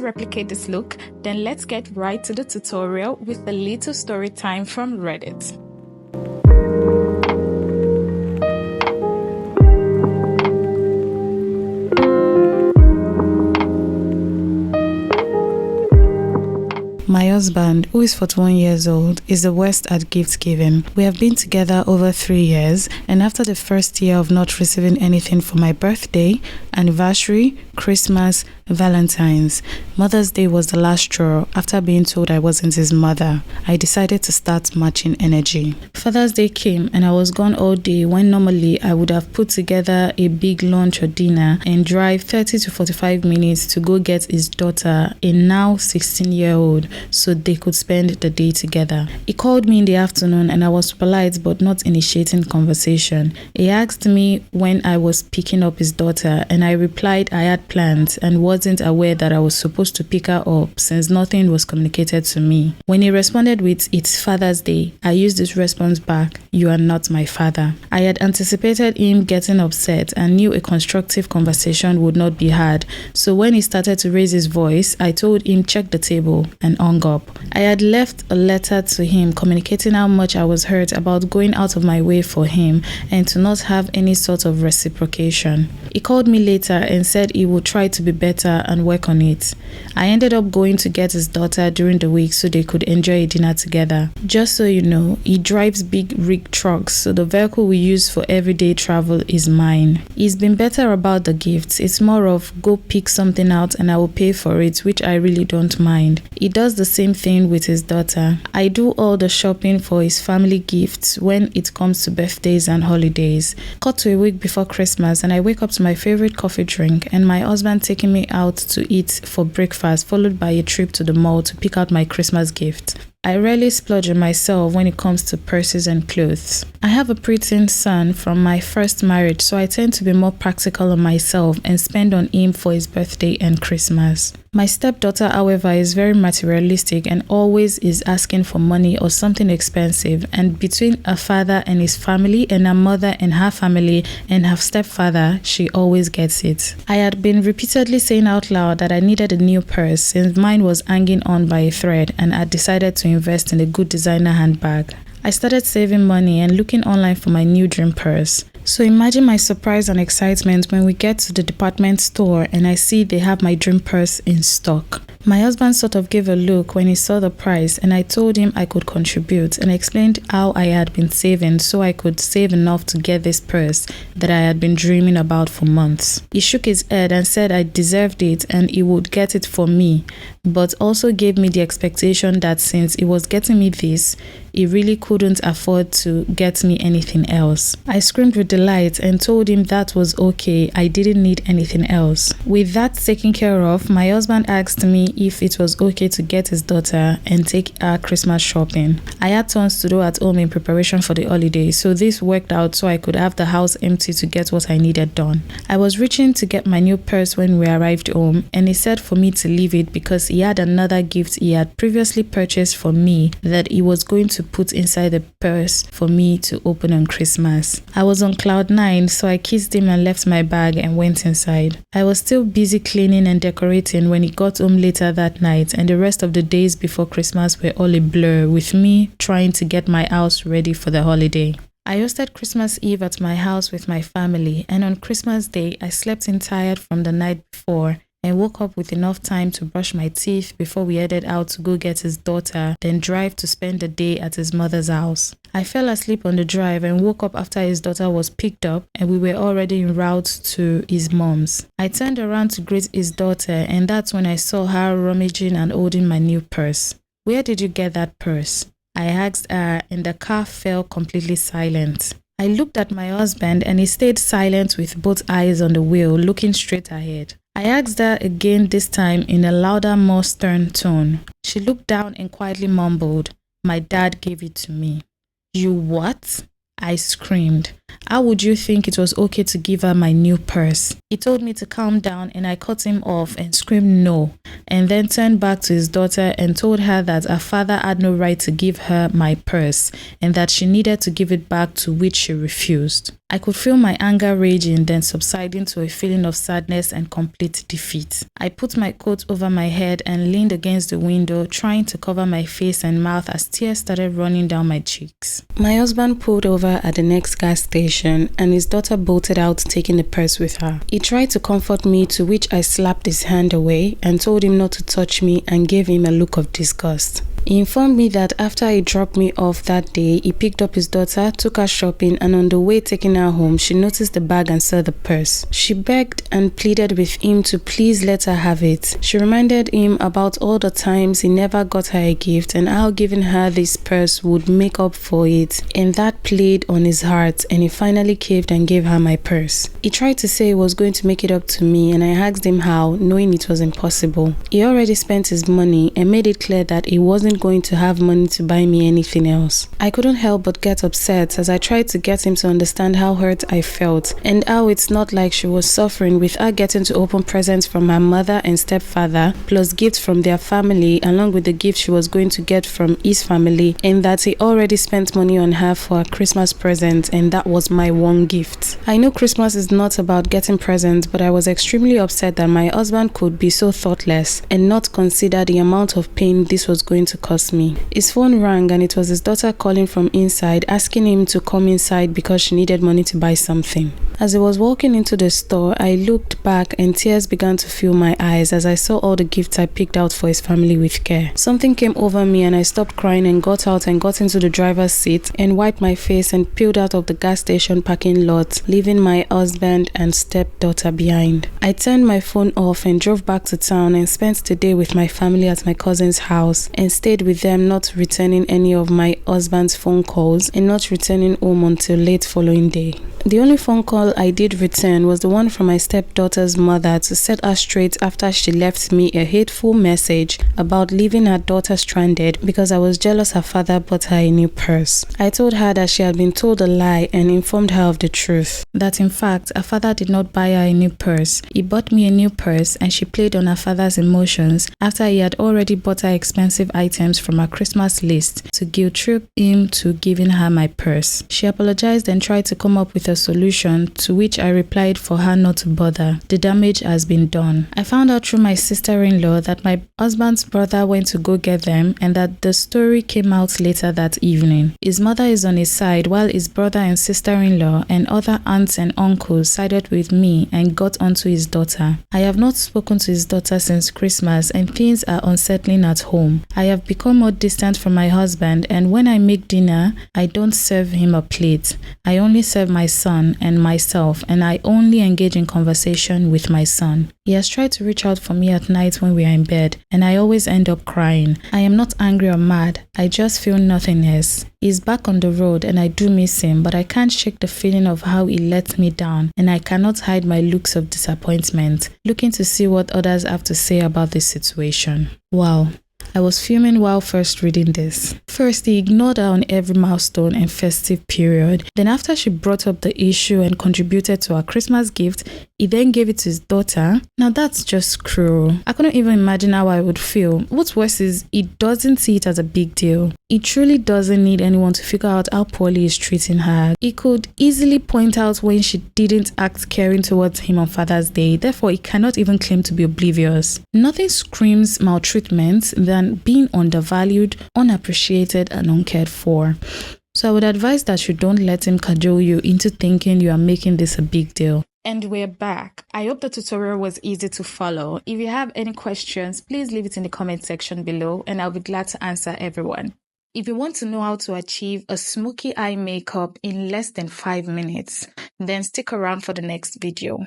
replicate this look? Then let's get right to the tutorial with a little story time from Reddit. My husband, who is 41 years old, is the worst at gift giving. We have been together over 3 years, and after the first year of not receiving anything for my birthday, anniversary, Christmas, Valentine's, Mother's Day was the last straw. After being told I wasn't his mother, I decided to start matching energy. Father's Day came and I was gone all day when normally I would have put together a big lunch or dinner and drive 30 to 45 minutes to go get his daughter, a now 16-year-old, so they could spend the day together. He called me in the afternoon and I was polite but not initiating conversation. He asked me when I was picking up his daughter and I replied I had plans and wasn't aware that I was supposed to pick her up since nothing was communicated to me. When he responded with "It's Father's Day," I used this response back, "You are not my father." I had anticipated him getting upset and knew a constructive conversation would not be had, so when he started to raise his voice, I told him check the table and hung up. I had left a letter to him communicating how much I was hurt about going out of my way for him and to not have any sort of reciprocation. He called me later and said he would try to be better and work on it. I ended up going to get his daughter during the week so they could enjoy a dinner together. Just so you know, he drives big rig trucks, so the vehicle we use for everyday travel is mine. He's been better about the gifts. It's more of go pick something out and I will pay for it, which I really don't mind. He does the same thing with his daughter. I do all the shopping for his family gifts when it comes to birthdays and holidays. Cut to a week before Christmas and I wake up to my favorite coffee drink and my husband taking me out to eat for breakfast, followed by a trip to the mall to pick out my Christmas gift. I rarely splurge on myself when it comes to purses and clothes. I have a preteen son from my first marriage, so I tend to be more practical on myself and spend on him for his birthday and Christmas. My stepdaughter, however, is very materialistic and always is asking for money or something expensive, and between her father and his family and her mother and her family and her stepfather, she always gets it. I had been repeatedly saying out loud that I needed a new purse since mine was hanging on by a thread, and I decided to invest in a good designer handbag. I started saving money and looking online for my new dream purse. So imagine my surprise and excitement when we get to the department store and I see they have my dream purse in stock. My husband sort of gave a look when he saw the price and I told him I could contribute and explained how I had been saving so I could save enough to get this purse that I had been dreaming about for months. He shook his head and said I deserved it and he would get it for me, but also gave me the expectation that since he was getting me this, he really couldn't afford to get me anything else. I screamed with delight and told him that was okay, I didn't need anything else. With that taken care of, my husband asked me if it was okay to get his daughter and take her Christmas shopping. I had tons to do at home in preparation for the holiday, so this worked out so I could have the house empty to get what I needed done. I was reaching to get my new purse when we arrived home and he said for me to leave it because he had another gift he had previously purchased for me that he was going to put inside the purse for me to open on Christmas. I was on cloud 9, so I kissed him and left my bag and went inside. I was still busy cleaning and decorating when he got home later that night, and the rest of the days before Christmas were all a blur with me trying to get my house ready for the holiday. I hosted Christmas Eve at my house with my family, and on Christmas Day I slept in tired from the night before and woke up with enough time to brush my teeth before we headed out to go get his daughter, then drive to spend the day at his mother's house. I fell asleep on the drive and woke up after his daughter was picked up and we were already en route to his mom's. I turned around to greet his daughter and that's when I saw her rummaging and holding my new purse. "Where did you get that purse?" I asked her and the car fell completely silent. I looked at my husband and he stayed silent with both eyes on the wheel, looking straight ahead. I asked her again, this time in a louder, more stern tone. She looked down and quietly mumbled, "My dad gave it to me." "You what?" I screamed. "How would you think it was okay to give her my new purse?" He told me to calm down and I cut him off and screamed no, and then turned back to his daughter and told her that her father had no right to give her my purse and that she needed to give it back, to which she refused. I could feel my anger raging, then subsiding to a feeling of sadness and complete defeat. I put my coat over my head and leaned against the window, trying to cover my face and mouth as tears started running down my cheeks. My husband pulled over at the next gas station and his daughter bolted out, taking the purse with her. He tried to comfort me, to which I slapped his hand away and told him not to touch me and gave him a look of disgust. He informed me that after he dropped me off that day, he picked up his daughter, took her shopping, and on the way taking her home, she noticed the bag and saw the purse. She begged and pleaded with him to please let her have it. She reminded him about all the times he never got her a gift and how giving her this purse would make up for it, and that played on his heart, and he finally caved and gave her my purse. He tried to say he was going to make it up to me, and I asked him how, knowing it was impossible. He already spent his money and made it clear that he wasn't going to have money to buy me anything else. I couldn't help but get upset as I tried to get him to understand how hurt I felt and how it's not like she was suffering with her getting to open presents from her mother and stepfather plus gifts from their family along with the gift she was going to get from his family, and that he already spent money on her for a Christmas present and that was my one gift. I know Christmas is not about getting presents, but I was extremely upset that my husband could be so thoughtless and not consider the amount of pain this was going to cost me. His phone rang and it was his daughter calling from inside asking him to come inside because she needed money to buy something. As he was walking into the store, I looked back and tears began to fill my eyes as I saw all the gifts I picked out for his family with care. Something came over me and I stopped crying and got out and got into the driver's seat and wiped my face and peeled out of the gas station parking lot, leaving my husband and stepdaughter behind. I turned my phone off and drove back to town and spent the day with my family at my cousin's house and stayed with them, not returning any of my husband's phone calls and not returning home until late following day. The only phone call I did return was the one from my stepdaughter's mother to set her straight after she left me a hateful message about leaving her daughter stranded because I was jealous her father bought her a new purse. I told her that she had been told a lie and informed her of the truth. That in fact, her father did not buy her a new purse. He bought me a new purse and she played on her father's emotions after he had already bought her expensive items from her Christmas list to guilt-trip him to giving her my purse. She apologized and tried to come up with a solution, to which I replied for her not to bother. The damage has been done. I found out through my sister-in-law that my husband's brother went to go get them and that the story came out later that evening. His mother is on his side while his brother and sister-in-law and other aunts and uncles sided with me and got onto his daughter. I have not spoken to his daughter since Christmas and things are unsettling at home. I have become more distant from my husband and when I make dinner, I don't serve him a plate. I only serve my son and myself and I only engage in conversation with my son. He has tried to reach out for me at night when we are in bed and I always end up crying. I am not angry or mad, I just feel nothingness. He's back on the road and I do miss him, but I can't shake the feeling of how he let me down and I cannot hide my looks of disappointment, looking to see what others have to say about this situation. Wow. I was fuming while first reading this. First, he ignored her on every milestone and festive period. Then after she brought up the issue and contributed to her Christmas gift, he then gave it to his daughter. Now that's just cruel. I couldn't even imagine how I would feel. What's worse is he doesn't see it as a big deal. He truly doesn't need anyone to figure out how poorly he's treating her. He could easily point out when she didn't act caring towards him on Father's Day. Therefore, he cannot even claim to be oblivious. Nothing screams maltreatment than being undervalued, unappreciated, and uncared for. So I would advise that you don't let him cajole you into thinking you are making this a big deal. And we're back. I hope the tutorial was easy to follow. If you have any questions, please leave it in the comment section below and I'll be glad to answer everyone. If you want to know how to achieve a smoky eye makeup in less than 5 minutes, then stick around for the next video.